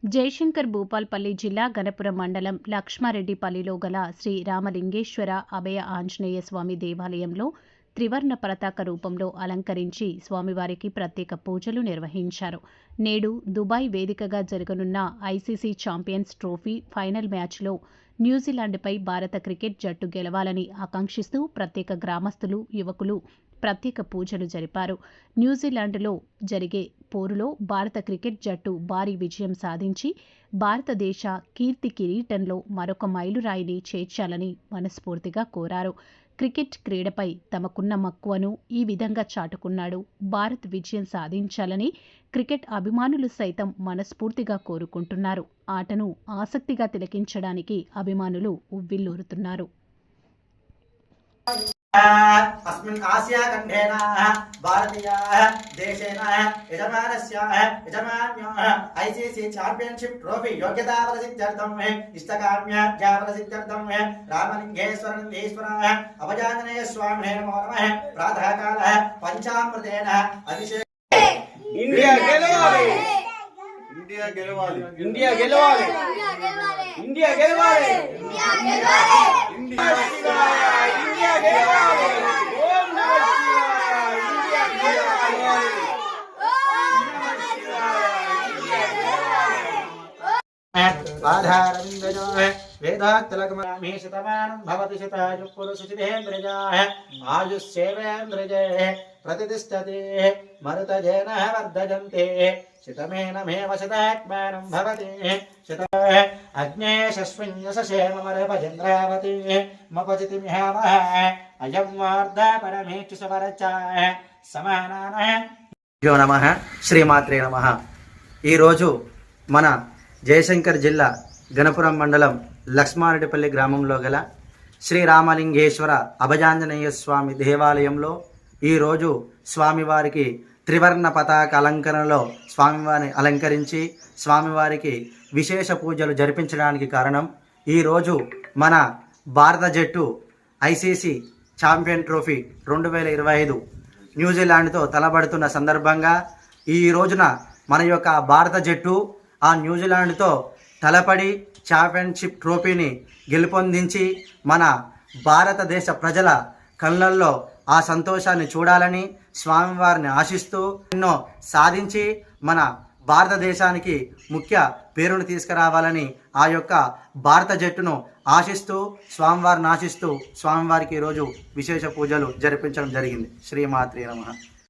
జయశంకర్ భూపాల్పల్లి జిల్లా గణపురం మండలం లక్ష్మారెడ్డిపల్లిలో గల శ్రీ రామలింగేశ్వర అభయ ఆంజనేయ స్వామి దేవాలయంలో త్రివర్ణ పతాక రూపంలో అలంకరించి స్వామివారికి ప్రత్యేక పూజలు నిర్వహించారు. నేడు దుబాయ్ వేదికగా జరగనున్న ఐసీసీ ఛాంపియన్స్ ట్రోఫీ ఫైనల్ మ్యాచ్లో న్యూజిలాండ్పై భారత క్రికెట్ జట్టు గెలవాలని ఆకాంక్షిస్తూ ప్రత్యేక గ్రామస్తులు, యువకులు ప్రత్యేక పూజలు జరిపారు. న్యూజిలాండ్లో జరిగే పోరులో భారత క్రికెట్ జట్టు భారీ విజయం సాధించి భారతదేశ కీర్తి కిరీటంలో మరొక మైలురాయిని చేర్చాలని మనస్ఫూర్తిగా కోరారు. క్రికెట్ క్రీడపై తమకున్న మక్కువను ఈ విధంగా చాటుకున్నాడు. భారత్ విజయం సాధించాలని క్రికెట్ అభిమానులు సైతం మనస్ఫూర్తిగా కోరుకుంటున్నారు. ఆటను ఆసక్తిగా తిలకించడానికి అభిమానులు ఉవ్విళ్లూరుతున్నారు. अस्मिन् आसिया खण्डेन भारतीयाः देशेन यजमान्याः ICC चैंपियनशिप ट्रॉफी योग्यता प्रसिद्ध्यर्थं इष्टकाम्यार्था प्रसिद्ध्यर्थं रामलिंगेश्वरः अभयाञ्जनेय स्वामिने नमो नमः। प्रातःकालः पंचामृतेन अभिषेक इंडिया गेलवाले इंडिया गेलवाले इंडिया गेलवाले इंडिया गेलवाले इंडिया गेलवाले इंडिया गेलवाले ओम नमः शिवाय इंडिया गेलवाले आधारविन्दजो वेदाक्तलकमरामे शतमानं भवति शतायुः पुरुषचितेन्द्रजाः आयुष्येवेन्द्रजः प्रतिष्ठते मरुतजेन वर्धजन्ते शतमेनमेव शतात्मानं भवति शतः अग्ने शस्विन्यसशेममरभजन्द्रावति मपचितिमिहावः अयं वार्धा परमेक्षुसवरचाः समानानः यो नमः श्रीमात्रे नमः। ఈ రోజు మన జయశంకర్ జిల్లా గణపురం మండలం లక్ష్మారెడ్డిపల్లి గ్రామంలో గల శ్రీ రామలింగేశ్వర అభయాంజనేయ స్వామి దేవాలయంలో ఈరోజు స్వామివారికి త్రివర్ణ పతాక అలంకరణలో స్వామివారిని అలంకరించి స్వామివారికి విశేష పూజలు జరిపించడానికి కారణం, ఈరోజు మన భారత జట్టు ఐసీసీ ఛాంపియన్ ట్రోఫీ 2025 న్యూజిలాండ్తో తలబడుతున్న సందర్భంగా ఈ రోజున మన యొక్క భారత జట్టు ఆ న్యూజిలాండ్తో తలపడి ఛాంపియన్షిప్ ట్రోఫీని గెలుపొందించి మన భారతదేశ ప్రజల కళ్ళల్లో ఆ సంతోషాన్ని చూడాలని స్వామివారిని ఆశిస్తూ ఎన్నో సాధించి మన భారతదేశానికి ముఖ్య పేరును తీసుకురావాలని ఆ యొక్క భారత జట్టును ఆశిస్తూ స్వామివారిని ఆశిస్తూ స్వామివారికి ఈరోజు విశేష పూజలు జరిపించడం జరిగింది. శ్రీమాత్రే నమః.